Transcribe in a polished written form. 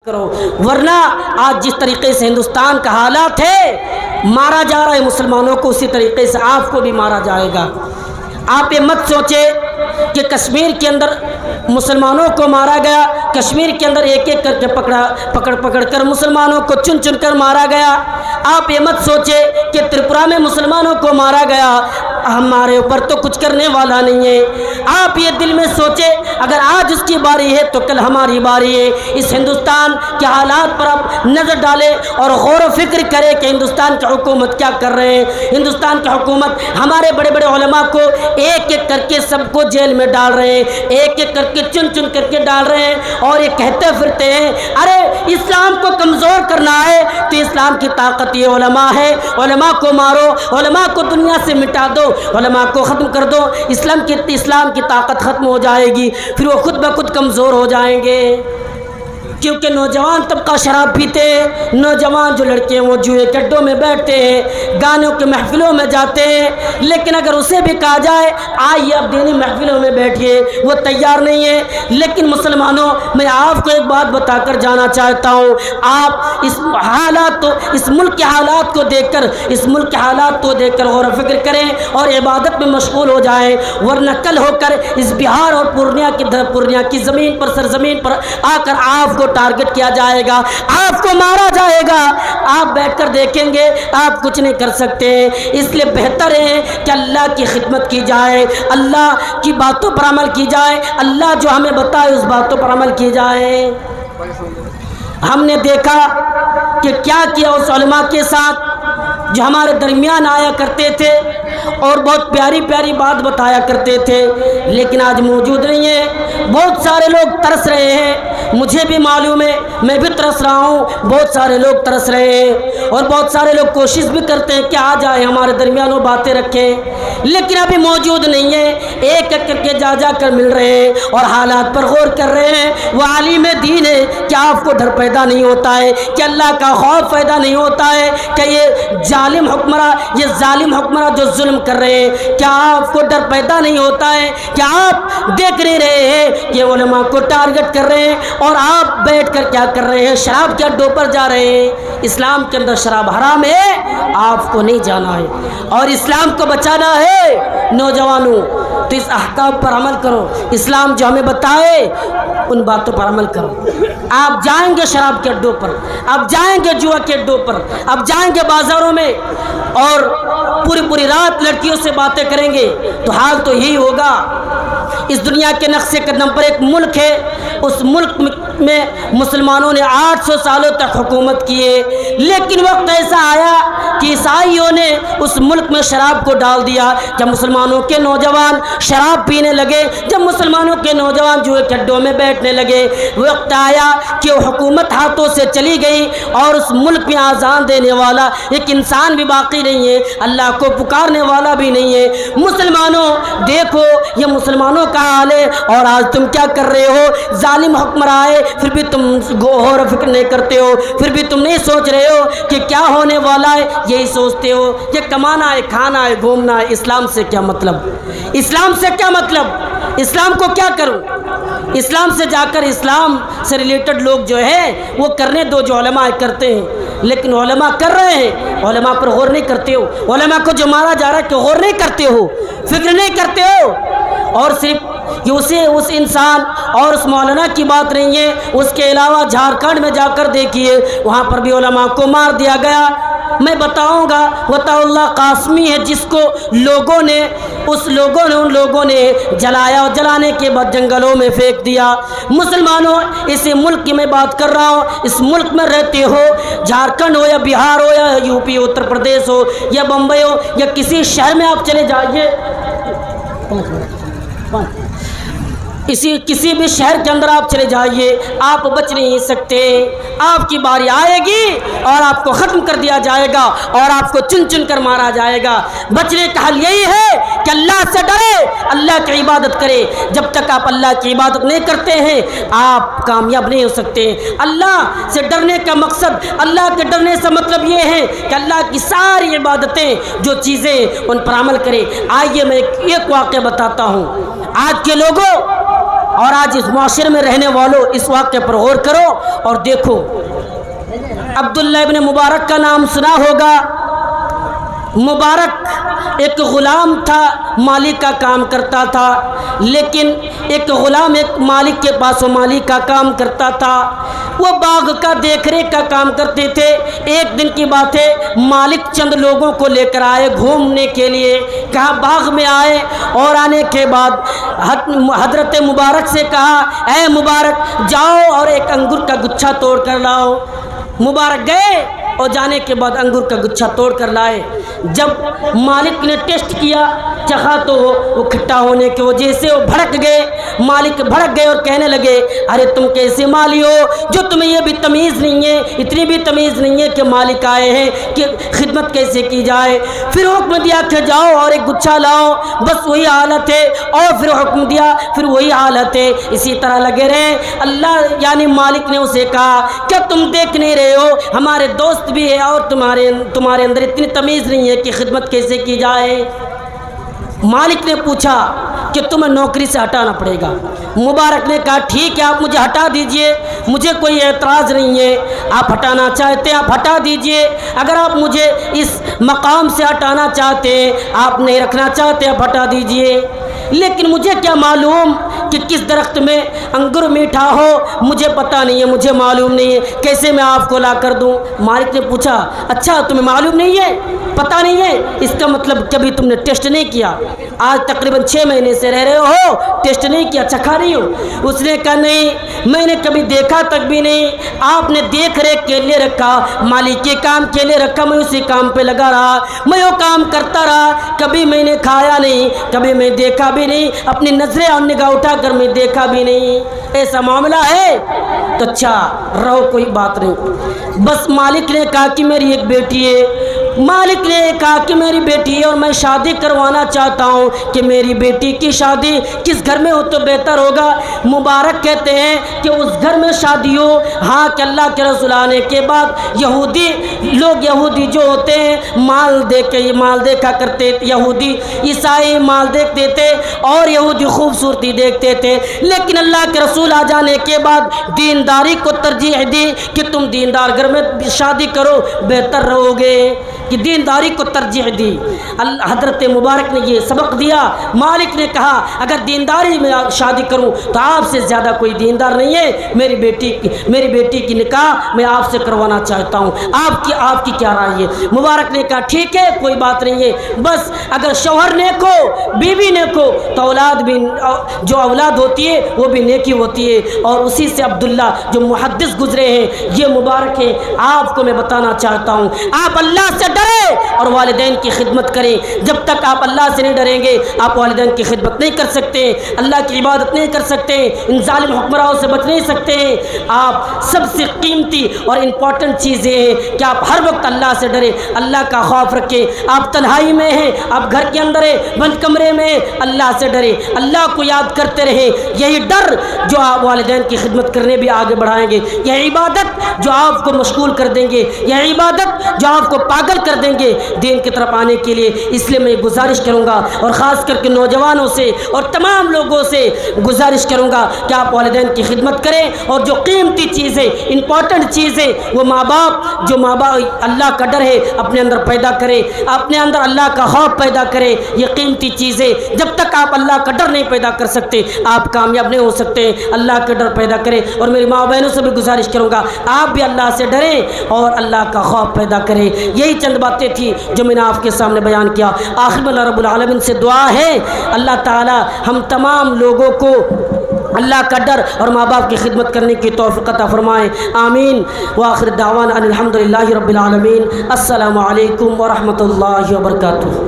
کرو، ورنہ آج جس طریقے سے ہندوستان کا حالات ہے، مارا جا رہا ہے مسلمانوں کو، اسی طریقے سے آپ کو بھی مارا جائے گا۔ آپ یہ مت سوچے کہ کشمیر کے اندر مسلمانوں کو مارا گیا، کشمیر کے اندر ایک ایک کر کے پکڑ کر مسلمانوں کو چن چن کر مارا گیا۔ آپ یہ مت سوچے کہ تریپورہ میں مسلمانوں کو مارا گیا، ہمارے اوپر تو کچھ کرنے والا نہیں ہے۔ آپ یہ دل میں سوچے اگر آج اس کی باری ہے تو کل ہماری باری ہے۔ اس ہندوستان کے حالات پر آپ نظر ڈالیں اور غور و فکر کریں کہ ہندوستان کی حکومت کیا کر رہے ہیں۔ ہندوستان کی حکومت ہمارے بڑے بڑے علماء کو ایک ایک کر کے سب کو جیل میں ڈال رہے ہیں، ایک ایک کر کے چن چن کر کے ڈال رہے ہیں، اور یہ کہتے پھرتے ہیں ارے اسلام کو کمزور کرنا ہے تو اسلام کی طاقت یہ علماء ہے، علماء کو مارو، علماء کو دنیا سے مٹا دو، علماء کو ختم کر دو، اسلام کی طاقت ختم ہو جائے گی، پھر وہ خود بخود کمزور ہو جائیں گے۔ کیونکہ نوجوان طبقہ شراب پیتے ہیں، نوجوان جو لڑکے ہیں وہ جوئے کے اڈوں میں بیٹھتے ہیں، گانوں کے محفلوں میں جاتے ہیں، لیکن اگر اسے بھی کہا جائے آئیے اب دینی محفلوں میں بیٹھیے، وہ تیار نہیں ہے۔ لیکن مسلمانوں، میں آپ کو ایک بات بتا کر جانا چاہتا ہوں، آپ اس ملک کے حالات کو دیکھ کر غور و فکر کریں اور عبادت میں مشغول ہو جائیں، ورنہ کل ہو کر اس بہار اور پورنیہ کی زمین پر سرزمین پر آ کر آپ کو ٹارگٹ کیا جائے گا، آپ کو مارا جائے گا، آپ بیٹھ کر دیکھیں گے آپ کچھ نہیں کر سکتے۔ اس لیے بہتر ہے کہ اللہ کی خدمت کی جائے، اللہ کی باتوں پر عمل کی جائے، اللہ جو ہمیں بتائے اس باتوں پر عمل کی جائے۔ ہم نے دیکھا کہ کیا کیا اس علماء کے ساتھ جو ہمارے درمیان آیا کرتے تھے اور بہت پیاری پیاری بات بتایا کرتے تھے، لیکن آج موجود نہیں ہے۔ بہت سارے لوگ ترس رہے ہیں، مجھے بھی معلوم ہے، میں بھی ترس رہا ہوں، بہت سارے لوگ ترس رہے ہیں، اور بہت سارے لوگ کوشش بھی کرتے ہیں کہ آ جائے ہمارے درمیان وہ باتیں رکھیں، لیکن ابھی موجود نہیں ہے۔ ایک ایک کر کے جا کر مل رہے ہیں اور حالات پر غور کر رہے ہیں۔ وہ عالم دین ہے کہ آپ کو ڈر پیدا نہیں ہوتا ہے، کہ اللہ کا خوف پیدا نہیں ہوتا ہے کہ یہ ظالم حکمراں جو ظلم کر رہے ہیں، کیا آپ کو ڈر پیدا نہیں ہوتا ہے کہ آپ دیکھ نہیں رہے ہیں کہ علماء کو ٹارگٹ کر رہے ہیں اور آپ بیٹھ کر کیا کر رہے ہیں، شراب کے اڈوں پر جا رہے ہیں۔ اسلام کے اندر شراب حرام ہے، آپ کو نہیں جانا ہے، اور اسلام کو بچانا ہے۔ نوجوانوں، تو اس احکام پر عمل کرو، اسلام جو ہمیں بتائے ان باتوں پر عمل کرو۔ آپ جائیں گے شراب کے اڈوں پر، آپ جائیں گے جوا کے اڈوں پر، آپ جائیں گے بازاروں میں اور پوری رات لڑکیوں سے باتیں کریں گے، تو حال تو یہی ہوگا۔ اس دنیا کے نقشے قدم پر ایک ملک ہے، اس ملک میں مسلمانوں نے 800 سالوں تک حکومت کی ہے، لیکن وقت ایسا آیا کہ عیسائیوں نے اس ملک میں شراب کو ڈال دیا۔ جب مسلمانوں کے نوجوان شراب پینے لگے، جب مسلمانوں کے نوجوان جوئے کے اڈوں میں بیٹھنے لگے، وقت آیا کہ وہ حکومت ہاتھوں سے چلی گئی اور اس ملک میں آزان دینے والا ایک انسان بھی باقی نہیں ہے، اللہ کو پکارنے والا بھی نہیں ہے۔ مسلمانوں دیکھو، یہ مسلمانوں کا حال ہے، اور آج تم کیا کر رہے ہو؟ ظالم حکمراں آئے پھر بھی تم غور و فکر نہیں کرتے ہو، پھر بھی تم نہیں سوچ رہے ہو کہ کیا ہونے والا ہے، یہی سوچتے ہو کہ کمانا ہے، کھانا ہے، گھومنا ہے۔ اسلام سے کیا مطلب؟ اسلام سے کیا مطلب؟ اسلام کو کیا کروں؟ اسلام سے جا کر اسلام سے ریلیٹڈ لوگ جو ہے وہ کرنے دو جو علماء کرتے ہیں، لیکن علماء کر رہے ہیں، علماء پر غور نہیں کرتے ہو، علماء کو جو مارا جا رہا ہے کہ غور نہیں کرتے ہو، فکر نہیں کرتے ہو۔ اور صرف یہ اس انسان اور اس مولانا کی بات نہیں ہے، اس کے علاوہ جھارکھنڈ میں جا کر دیکھیے، وہاں پر بھی علماء کو مار دیا گیا۔ میں بتاؤں گا، وطا اللہ قاسمی ہے جس کو ان لوگوں نے جلایا اور جلانے کے بعد جنگلوں میں پھینک دیا۔ مسلمانوں، اسی ملک کی میں بات کر رہا ہوں، اس ملک میں رہتے ہو، جھارکھنڈ ہو یا بہار ہو یا یو پی اتر پردیش ہو یا بمبئی ہو یا کسی شہر میں آپ چلے جائیے، کسی بھی شہر کے اندر آپ چلے جائیے، آپ بچ نہیں سکتے۔ آپ کی باری آئے گی اور آپ کو ختم کر دیا جائے گا اور آپ کو چن چن کر مارا جائے گا۔ بچنے کا حل یہی ہے کہ اللہ سے ڈرے، اللہ کی عبادت کرے۔ جب تک آپ اللہ کی عبادت نہیں کرتے ہیں آپ کامیاب نہیں ہو سکتے۔ اللہ سے ڈرنے کا مقصد، اللہ کے ڈرنے سے مطلب یہ ہے کہ اللہ کی ساری عبادتیں جو چیزیں ان پر عمل کرے۔ آئیے میں ایک واقعہ بتاتا ہوں۔ آج کے لوگوں اور آج اس معاشرے میں رہنے والوں اس واقعے پر غور کرو اور دیکھو. عبداللہ ابن مبارک کا نام سنا ہوگا. مبارک ایک غلام تھا، مالک کا کام کرتا تھا، لیکن ایک غلام ایک مالک کے پاس وہ مالک کا کام کرتا تھا، وہ باغ کا دیکھ ریکھ کا کام کرتے تھے. ایک دن کی بات ہے، مالک چند لوگوں کو لے کر آئے گھومنے کے لیے. کہا باغ میں آئے، اور آنے کے بعد حضرت مبارک سے کہا اے مبارک جاؤ اور ایک انگور کا گچھا توڑ کر لاؤ. مبارک گئے اور جانے کے بعد انگور کا گچھا توڑ کر لائے. جب مالک نے ٹیسٹ کیا چکھا تو وہ کھٹا ہونے کی وجہ سے وہ بھڑک گئے. مالک بھڑک گئے اور کہنے لگے ارے تم کیسے مالی ہو جو تمہیں یہ بھی تمیز نہیں ہے، اتنی بھی تمیز نہیں ہے کہ مالک آئے ہیں کہ خدمت کیسے کی جائے. پھر حکم دیا کہ جاؤ اور ایک گچھا لاؤ، بس وہی حالت ہے. اور پھر حکم دیا، پھر وہی حالت ہے. اسی طرح لگے رہے. اللہ یعنی مالک نے اسے کہا کیا تم دیکھ نہیں رہے ہو ہمارے دوست بھی ہے اور تمہارے اندر اتنی تمیز نہیں ہے کہ خدمت کیسے کی جائے. مالک نے پوچھا کہ تمہیں نوکری سے ہٹانا پڑے گا. مبارک نے کہا ٹھیک ہے آپ مجھے ہٹا دیجئے، مجھے کوئی اعتراض نہیں ہے. آپ ہٹانا چاہتے ہیں آپ ہٹا دیجئے. اگر آپ مجھے اس مقام سے ہٹانا چاہتے ہیں، آپ نہیں رکھنا چاہتے آپ ہٹا دیجئے. لیکن مجھے کیا معلوم کہ کس درخت میں انگور میٹھا ہو، مجھے پتہ نہیں ہے، مجھے معلوم نہیں ہے، کیسے میں آپ کو لا کر دوں. مالک نے پوچھا اچھا تمہیں معلوم نہیں ہے، پتہ نہیں ہے، اس کا مطلب کبھی تم نے ٹیسٹ نہیں کیا. آج تقریباً 6 مہینے سے رہ رہے ہو، ٹیسٹ نہیں کیا، چکھا نہیں ہو. اس نے کہا نہیں میں نے کبھی دیکھا تک بھی نہیں. آپ نے دیکھ ریکھ کے لیے رکھا، مالک کے کام کے لیے رکھا، میں اسی کام پہ لگا رہا، میں وہ کام کرتا رہا. کبھی میں نے کھایا نہیں، کبھی میں دیکھا بھی نہیں، اپنی نظریں اور نگاہ اٹھا کر میں دیکھا بھی نہیں. ایسا معاملہ ہے تو اچھا رہو کوئی بات نہیں. بس مالک نے کہا کہ میری ایک بیٹی ہے. مالک نے کہا کہ میری بیٹی ہے اور میں شادی کروانا چاہتا ہوں کہ میری بیٹی کی شادی کس گھر میں ہو تو بہتر ہوگا. مبارک کہتے ہیں کہ اس گھر میں شادی ہو ہاں کہ اللہ کے رسول آنے کے بعد یہودی جو ہوتے ہیں مال دیکھا کرتے. یہودی عیسائی مال دیکھتے تھے اور یہودی خوبصورتی دیکھتے تھے، لیکن اللہ کے رسول آ جانے کے بعد دینداری کو ترجیح دی کہ تم دیندار گھر میں شادی کرو بہتر رہو گے، کہ دینداری کو ترجیح دی. حضرت مبارک نے یہ سبق دیا. مالک نے کہا اگر دینداری میں شادی کروں تو آپ سے زیادہ کوئی دیندار نہیں ہے. میری بیٹی کی نکاح میں آپ سے کروانا چاہتا ہوں، آپ کی کیا رائے ہے؟ مبارک نے کہا ٹھیک ہے کوئی بات نہیں ہے، بس اگر شوہر نیک ہو بیوی نیک ہو تو اولاد بھی جو اولاد ہوتی ہے وہ بھی نیکی ہوتی ہے. اور اسی سے عبداللہ جو محدث گزرے ہیں یہ مبارک ہے. آپ کو میں بتانا چاہتا ہوں آپ اللہ سے ڈرے اور والدین کی خدمت کریں. جب تک آپ اللہ سے نہیں ڈریں گے آپ والدین کی خدمت نہیں کر سکتے، اللہ کی عبادت نہیں کر سکتے، ان ظالم حکمرانوں سے بچ نہیں سکتے. آپ سب سے قیمتی اور امپورٹنٹ چیز یہ ہے کہ آپ ہر وقت اللہ سے ڈریں، اللہ کا خوف رکھیں. آپ تنہائی میں ہیں، آپ گھر کے اندر ہیں، بند کمرے میں ہیں، اللہ سے ڈریں، اللہ کو یاد کرتے رہیں. یہی ڈر جو آپ والدین کی خدمت کرنے بھی آگے بڑھائیں گے، یہ عبادت جو آپ کو مشغول کر دیں گے، یہ عبادت جو آپ کو پاگل کر دیں گے دین کی طرف آنے کے لیے. اس لیے میں گزارش کروں گا اور خاص کر کے نوجوانوں سے اور تمام لوگوں سے گزارش کروں گا کہ آپ والدین کی خدمت کریں. اور جو قیمتی چیز ہے امپورٹنٹ چیز ہے وہ ماں باپ اللہ کا ڈر ہے اپنے اندر پیدا کرے، اپنے اندر اللہ کا خوف پیدا کرے. یہ قیمتی چیز ہے. جب تک آپ اللہ کا ڈر نہیں پیدا کر سکتے آپ کامیاب نہیں ہو سکتے. اللہ کا ڈر پیدا کریں. اور میری ماں بہنوں سے بھی گزارش کروں گا آپ بھی اللہ سے ڈریں اور اللہ کا خوف پیدا کریں. یہی چند باتیں تھی جو میں نے آپ کے سامنے بیان کیا. آخر میں اللہ رب العالمین سے دعا ہے اللہ تعالی ہم تمام لوگوں کو اللہ کا ڈر اور ماں باپ کی خدمت کرنے کی توفیق عطا فرمائیں. آمین. وآخر دعوانا ان الحمدللہ رب العالمین. السلام علیکم ورحمۃ اللہ وبرکاتہ.